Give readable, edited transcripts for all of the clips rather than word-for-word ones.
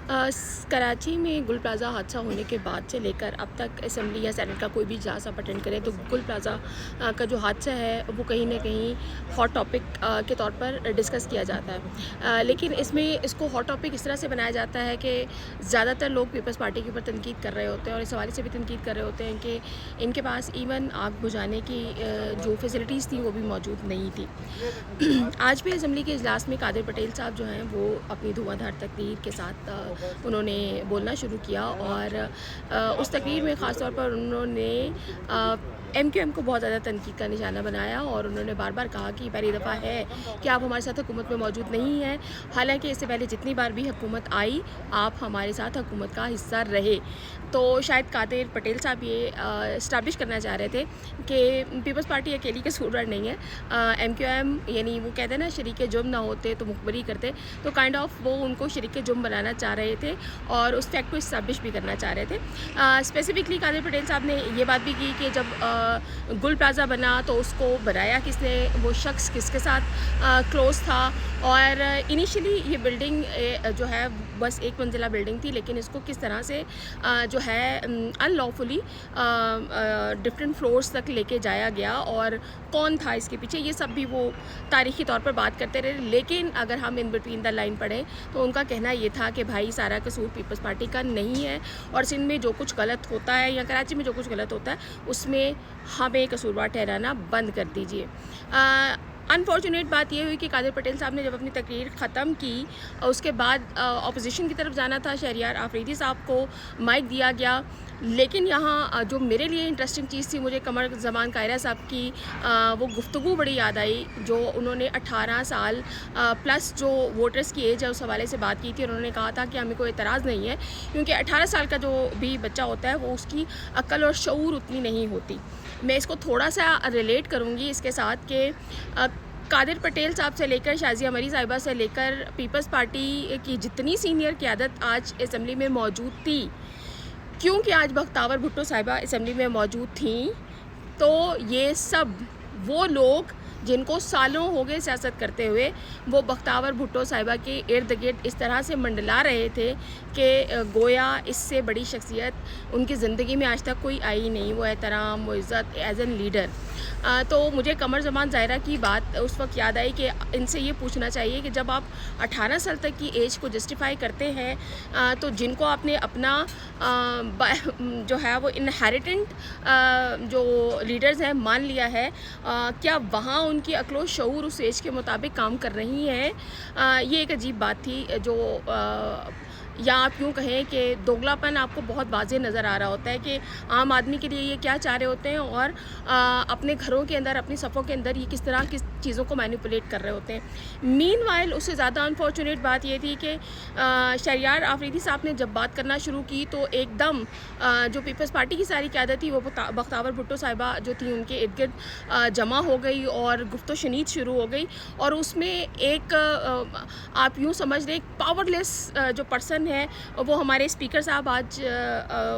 कराची में गुल प्लाज़ा हादसा होने के बाद से लेकर अब तक असम्बली या सेनेट का कोई भी इजलास आप अटेंड करें तो गुल प्लाज़ा का जो हादसा है वो कहीं ना कहीं हॉट टॉपिक के तौर पर डिस्कस किया जाता है। लेकिन इसमें इसको हॉट टॉपिक इस तरह से बनाया जाता है कि ज़्यादातर लोग पीपल्स पार्टी के ऊपर तनकीद कर रहे होते हैं और इस हवाले से भी तनकीद कर रहे होते हैं कि इनके पास इवन आग बुझाने की जो फैसिलिटीज़ थी वो भी मौजूद नहीं थी। आज भी असम्बली के इजलास में कादिर पटेल साहब जो हैं वो अपनी धुआंधार तकरीर के साथ उन्होंने बोलना शुरू किया और उस तकरीर में ख़ास तौर पर उन्होंने MQM को बहुत ज़्यादा तनकीद का निशाना बनाया और उन्होंने बार बार कहा कि पहली दफ़ा है कि आप हमारे साथ हुकूमत में मौजूद नहीं हैं, हालांकि इससे पहले जितनी बार भी हुकूमत आई आप हमारे साथ हुकूमत का हिस्सा रहे। तो शायद कादिर पटेल साहब ये इस्टेब्लिश करना चाह रहे थे कि पीपल्स पार्टी अकेली कसूरवार नहीं है। MQM यानी वो कहते हैं ना शरीक जुर्म ना होते तो मुखबरी करते, तो काइंड ऑफ वो उनको शरीक जुर्म बनाना चाह रहे थे और उस फैक्ट को इस्टेब्लिश भी करना चाह रहे थे। स्पेसिफिकली कादिर पटेल साहब ने ये बात भी की कि जब गुल प्लाज़ा बना तो उसको बनाया किसने, वो शख्स किसके साथ क्लोज था और इनिशियली ये बिल्डिंग जो है बस एक मंजिला बिल्डिंग थी, लेकिन इसको किस तरह से जो है अनलॉफुली डिफरेंट फ्लोर्स तक लेके जाया गया और कौन था इसके पीछे, ये सब भी वो तारीख़ी तौर पर बात करते रहे। लेकिन अगर हम इन बिटवीन द लाइन पढ़ें तो उनका कहना ये था कि भाई सारा कसूर पीपल्स पार्टी का नहीं है और सिंध में जो कुछ गलत होता है या कराची में जो कुछ गलत होता है उसमें हमें कसूरवार ठहराना बंद कर दीजिए। अनफॉर्चुनेट बात यह हुई कि कादिर पटेल साहब ने जब अपनी तकरीर ख़त्म की उसके बाद अपोजिशन की तरफ जाना था, शहरियार आफरीदी साहब को माइक दिया गया। लेकिन यहाँ जो मेरे लिए इंटरेस्टिंग चीज़ थी, मुझे कमर ज़मान कायरा साहब की वो गुफ्तगू बड़ी याद आई जो उन्होंने 18 साल प्लस जो वोटर्स की एज है उस हवाले से बात की थी। उन्होंने कहा था कि हमें कोई एतराज़ नहीं है क्योंकि 18 साल का जो भी बच्चा होता है वो उसकी अक्ल और शऊर उतनी नहीं होती। मैं इसको थोड़ा सा रिलेट करूँगी इसके साथ कि कादिर पटेल साहब से लेकर शाज़िया मरी साहिबा से लेकर पीपल्स पार्टी की जितनी सीनियर क़यादत आज असम्बली में मौजूद थी, क्योंकि आज बख्तावर भुट्टो साहिबा असम्बली में मौजूद थी, तो ये सब वो लोग जिनको सालों हो गए सियासत करते हुए वो बख्तावर भुट्टो साहिबा के इर्द गिर्द इस तरह से मंडला रहे थे कि गोया इससे बड़ी शख्सियत उनकी ज़िंदगी में आज तक कोई आई नहीं, वो एहतराम, वो इज़्ज़त एज एन लीडर। तो मुझे कमर ज़मान ज़ाहिरा की बात उस वक्त याद आई कि इनसे ये पूछना चाहिए कि जब आप 18 साल तक की एज को जस्टिफाई करते हैं तो जिनको आपने अपना जो है वो इनहेरिटेंट जो लीडर्स हैं मान लिया है, क्या वहाँ उनकी अक्लो शऊर उस एज के मुताबिक काम कर रही हैं? ये एक अजीब बात थी जो या आप यूँ कहें कि दोगलापन आपको बहुत वाज़ेह नज़र आ रहा होता है कि आम आदमी के लिए ये क्या चाह रहे होते हैं और अपने घरों के अंदर अपनी सफ़ों के अंदर ये किस तरह की चीज़ों को मैनिपुलेट कर रहे होते हैं। मीनवाइल उससे ज़्यादा अनफॉर्चुनेट बात ये थी कि शहरियार आफरीदी साहब ने जब बात करना शुरू की तो एकदम जो पीपल्स पार्टी की सारी क़यादत थी वो बख्तावर भुट्टो साहिबा जो थी उनके इर्द गिर्द जमा हो गई और गुफ्तो शनीद शुरू हो गई और उसमें एक आप यूँ समझ लें एक पावरलेस जो पर्सन है वो हमारे स्पीकर साहब आज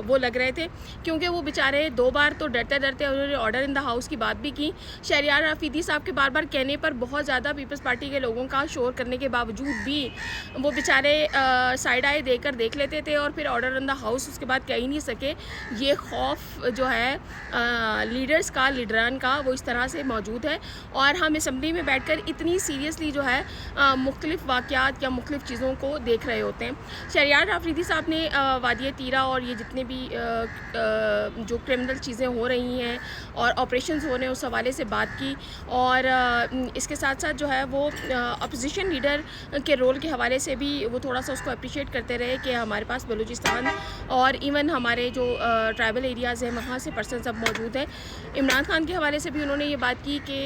वो लग रहे थे, क्योंकि वो बेचारे 2 बार तो डरते डरते उन्होंने ऑर्डर इन द हाउस की बात भी की। शहरियार आफरीदी साहब के बार बार कहने पर बहुत ज़्यादा पीपल्स पार्टी के लोगों का शोर करने के बावजूद भी वो बेचारे साइड आए देकर देख लेते थे और फिर ऑर्डर इन द हाउस उसके बाद कह ही नहीं सके। ये खौफ जो है लीडर्स का, लीडरान का, वो इस तरह से मौजूद है और हम असम्बली में बैठकर इतनी सीरियसली जो है मुख्तलिफ वाक़यात या मुख्तलिफ चीज़ों को देख रहे होते हैं। शहरियार आफरीदी साहब ने वादिया तीरा और ये जितने भी जो क्रिमिनल चीज़ें हो रही हैं और ऑपरेशंस हो रहे हैं उस हवाले से बात की और इसके साथ साथ जो है वो अपोजिशन लीडर के रोल के हवाले से भी वो थोड़ा सा उसको अप्रिशिएट करते रहे कि हमारे पास बलूचिस्तान और इवन हमारे जो ट्राइबल एरियाज़ हैं वहाँ से पर्सन सब मौजूद हैं। इमरान खान के हवाले से भी उन्होंने ये बात की कि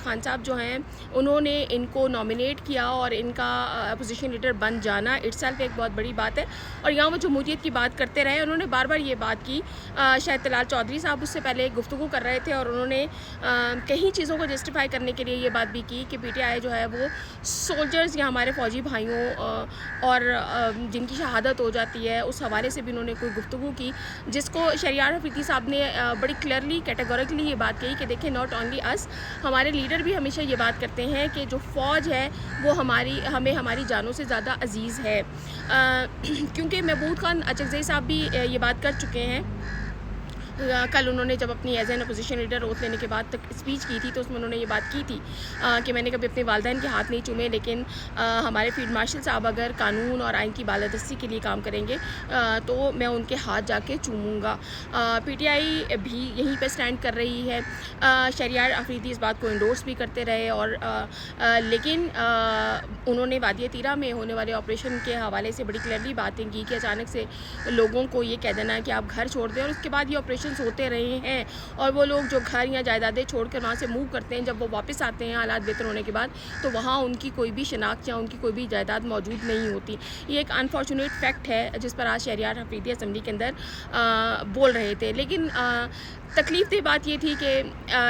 खान साहब जो हैं उन्होंने इनको नॉमिनेट किया और इनका अपोजिशन लीडर बन जाना इटसेल्फ एक बहुत बड़ी बात है और यहाँ वो जमहूरियत की बात करते रहे। उन्होंने बार बार ये बात की, शायद तलाल चौधरी साहब उससे पहले गुफ्तगू कर रहे थे और उन्होंने कई चीज़ों को जस्टिफाई करने के लिए ये बात भी की कि PTI जो है वो सोल्जर्स या हमारे फ़ौजी भाइयों और जिनकी शहादत हो जाती है उस हवाले से भी उन्होंने कोई गुफ्तगू की, जिसको शहरियार आफरीदी साहब ने बड़ी क्लियरली कैटेगोरिकली ये बात कही कि देखिए नॉट ओनली अस, हमारे लीडर भी हमेशा ये बात करते हैं कि जो फ़ौज है वो हमें हमारी जानों से ज़्यादा अजीज़ है। کیونکہ محمود خان اچکزئی صاحب بھی یہ بات کر چکے ہیں. کل انہوں نے جب اپنی as an opposition leader oath لینے کے بعد تک اسپیچ کی تھی تو اس میں انہوں نے یہ بات کی تھی کہ میں نے کبھی اپنے والدین کے ہاتھ نہیں چومے، لیکن ہمارے فیلڈ مارشل صاحب اگر قانون اور آئین کی بالادستی کے لیے کام کریں گے تو میں ان کے ہاتھ جا کے چوموں گا. پی ٹی آئی بھی یہیں پہ سٹینڈ کر رہی ہے. شہریار آفریدی اس بات کو انڈورس بھی کرتے رہے اور لیکن انہوں نے وادی تیرہ میں ہونے والے آپریشن کے حوالے سے بڑی کلیئرلی باتیں کی کہ اچانک سے لوگوں کو یہ کہہ دینا کہ آپ گھر چھوڑ دیں، اور اس کے بعد یہ آپریشن ہوتے رہے ہیں اور وہ لوگ جو گھر یا جائیدادیں چھوڑ کر وہاں سے موو کرتے ہیں، جب وہ واپس آتے ہیں حالات بہتر ہونے کے بعد تو وہاں ان کی کوئی بھی شناخت یا ان کی کوئی بھی جائیداد موجود نہیں ہوتی. یہ ایک انفارچونیٹ فیکٹ ہے جس پر آج شہریار آفریدی اسمبلی کے اندر بول رہے تھے. لیکن تکلیف دہ بات یہ تھی کہ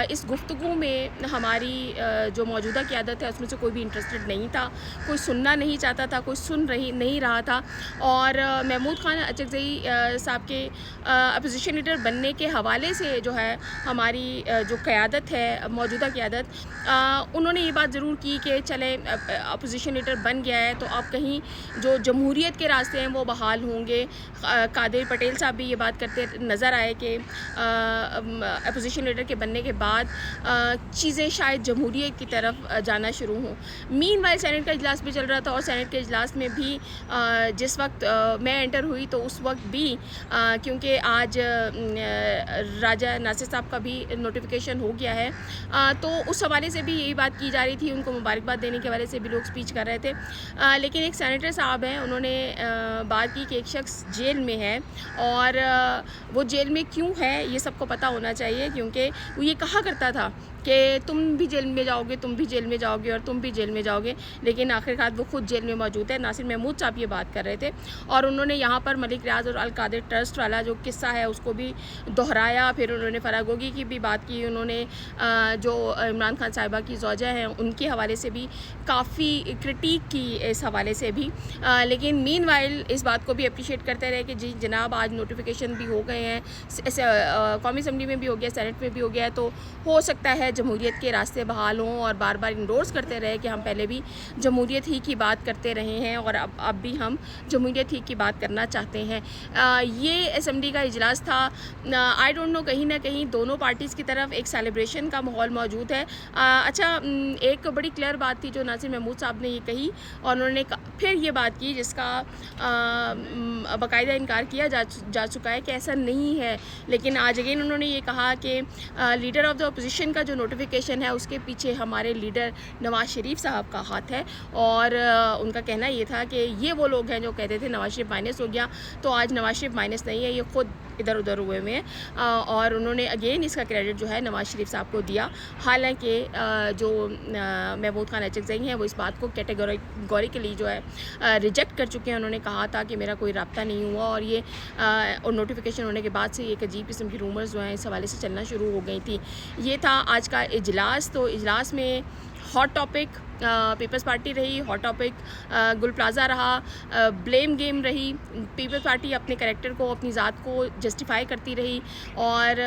اس گفتگو میں ہماری جو موجودہ قیادت ہے اس میں سے کوئی بھی انٹرسٹڈ نہیں تھا، کوئی سننا نہیں چاہتا تھا، کوئی سن نہیں رہا تھا. اور محمود خان اچکزئی صاحب کے اپوزیشن لیڈر بننے کے حوالے سے جو ہے ہماری جو قیادت ہے موجودہ قیادت، انہوں نے یہ بات ضرور کی کہ چلیں اپوزیشن لیڈر بن گیا ہے تو اب کہیں جو جمہوریت کے راستے ہیں وہ بحال ہوں گے. قادر پٹیل صاحب بھی یہ بات کرتے نظر آئے کہ اپوزیشن لیڈر کے بننے کے بعد چیزیں شاید جمہوریت کی طرف جانا شروع ہوں. مین وائل سینٹ کا اجلاس بھی چل رہا تھا اور سینٹ کے اجلاس میں بھی جس وقت میں انٹر ہوئی تو اس وقت بھی کیونکہ آج راجہ ناصر صاحب کا بھی نوٹیفیکیشن ہو گیا ہے تو اس حوالے سے بھی یہی بات کی جا رہی تھی، ان کو مبارکباد دینے کے حوالے سے بھی لوگ اسپیچ کر رہے تھے. لیکن ایک سینیٹر صاحب ہیں، انہوں نے بات کی کہ ایک شخص جیل میں ہے اور وہ جیل میں کیوں ہے یہ سب کو پتہ ہونا چاہیے، کیونکہ وہ یہ کہا کرتا تھا کہ تم بھی جیل میں جاؤ گے، تم بھی جیل میں جاؤ گے اور تم بھی جیل میں جاؤ گے، لیکن آخرکار وہ خود جیل میں موجود ہے. ناصر محمود صاحب یہ بات کر رہے تھے اور انہوں نے یہاں پر ملک ریاض اور القادر ٹرسٹ والا جو قصہ ہے اس کو بھی دہرایا. پھر انہوں نے فرح گوگی کی بھی بات کی، انہوں نے جو عمران خان صاحبہ کی زوجہ ہیں ان کے حوالے سے بھی کافی کرٹیک کی اس حوالے سے بھی. لیکن مین وائل اس بات کو بھی اپریشیٹ کرتے رہے کہ جی جناب آج نوٹیفیکیشن بھی ہو گئے ہیں، قومی اسمبلی میں بھی ہو گیا، سینٹ میں بھی ہو گیا، تو ہو سکتا ہے جمہوریت کے راستے بحال ہوں. اور بار بار انڈورس کرتے رہے کہ ہم پہلے بھی جمہوریت ہی کی بات کرتے رہے ہیں اور اب بھی ہم جمہوریت ہی کی بات کرنا چاہتے ہیں. یہ اسمبلی کا اجلاس تھا. آئی ڈونٹ نو، کہیں نہ کہیں دونوں پارٹیز کی طرف ایک سیلیبریشن کا ماحول موجود ہے. اچھا، ایک بڑی کلیئر بات تھی جو ناصر محمود صاحب نے یہ کہی اور انہوں نے پھر یہ بات کی جس کا باقاعدہ انکار کیا جا چکا ہے کہ ایسا نہیں ہے، لیکن آج اگین انہوں نے یہ کہا کہ لیڈر آف دا اپوزیشن کا جو نوٹیفیکیشن ہے اس کے پیچھے ہمارے لیڈر نواز شریف صاحب کا ہاتھ ہے. اور ان کا کہنا یہ تھا کہ یہ وہ لوگ ہیں جو کہتے تھے نواز شریف مائنس ہو گیا، تو آج نواز شریف مائنس نہیں ہے، یہ خود ادھر ادھر ہوئے ہیں. اور انہوں نے اگین اس کا کریڈٹ جو ہے نواز شریف صاحب کو دیا، حالانکہ جو محمود خان اچکزئی ہیں وہ اس بات کو کیٹیگوریکلی جو ہے ریجیکٹ کر چکے ہیں. انہوں نے کہا تھا کہ میرا کوئی رابطہ نہیں ہوا اور یہ اور نوٹیفیکیشن ہونے کے بعد سے ایک عجیب قسم کی رومرز جو ہیں اس حوالے سے چلنا شروع ہو گئی تھی. یہ تھا آج کا اجلاس. تو اجلاس میں ہاٹ ٹاپک پیپلز پارٹی رہی، ہاٹ ٹاپک گل پلازا رہا، بلیم گیم رہی. پیپلز پارٹی اپنے کریکٹر کو، اپنی ذات کو جسٹیفائی کرتی رہی اور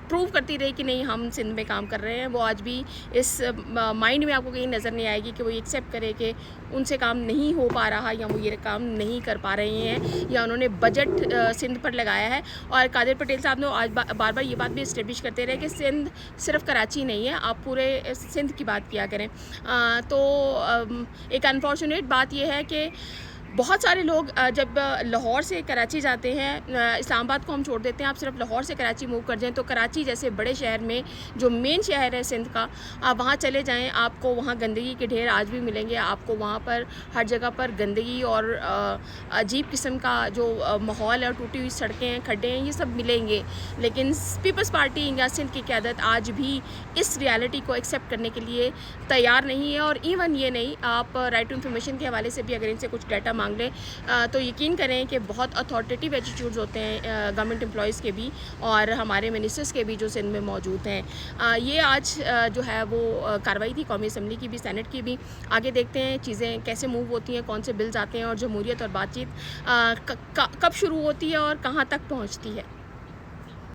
پروو کرتی رہی کہ نہیں ہم سندھ میں کام کر رہے ہیں. وہ آج بھی اس مائنڈ میں آپ کو کہیں نظر نہیں آئے گی کہ وہ ایکسیپٹ کرے کہ ان سے کام نہیں ہو پا رہا یا وہ یہ کام نہیں کر پا رہے ہیں یا انہوں نے بجٹ سندھ پر لگایا ہے. اور قادر پٹیل صاحب نے آج بار بار یہ بات بھی اسٹیبلش کرتے رہے کہ سندھ صرف کراچی نہیں ہے، آپ پورے سندھ کی بات کیا کریں. تو ایک انفارچونیٹ بات یہ ہے کہ بہت سارے لوگ جب لاہور سے کراچی جاتے ہیں، اسلام آباد کو ہم چھوڑ دیتے ہیں، آپ صرف لاہور سے کراچی موو کر جائیں تو کراچی جیسے بڑے شہر میں جو مین شہر ہے سندھ کا، آپ وہاں چلے جائیں، آپ کو وہاں گندگی کے ڈھیر آج بھی ملیں گے. آپ کو وہاں پر ہر جگہ پر گندگی اور عجیب قسم کا جو ماحول ہے، ٹوٹی ہوئی سڑکیں، کھڈے ہیں، یہ سب ملیں گے. لیکن پیپلز پارٹی یا سندھ کی قیادت آج بھی اس ریالٹی کو ایکسیپٹ کرنے کے لیے تیار نہیں ہے. اور ایون یہ نہیں، آپ رائٹ ٹو انفارمیشن کے حوالے سے بھی اگر ان سے کچھ ڈیٹا مانگ لیں تو یقین کریں کہ بہت اتھارٹیٹیو ایٹیٹیوڈز ہوتے ہیں گورنمنٹ امپلائیز کے بھی اور ہمارے منسٹرز کے بھی جو سندھ میں موجود ہیں. یہ آج جو ہے وہ کارروائی تھی قومی اسمبلی کی بھی، سینٹ کی بھی. آگے دیکھتے ہیں چیزیں کیسے موو ہوتی ہیں، کون سے بلز آتے ہیں اور جمہوریت اور بات چیت کب شروع ہوتی ہے اور کہاں تک پہنچتی ہے.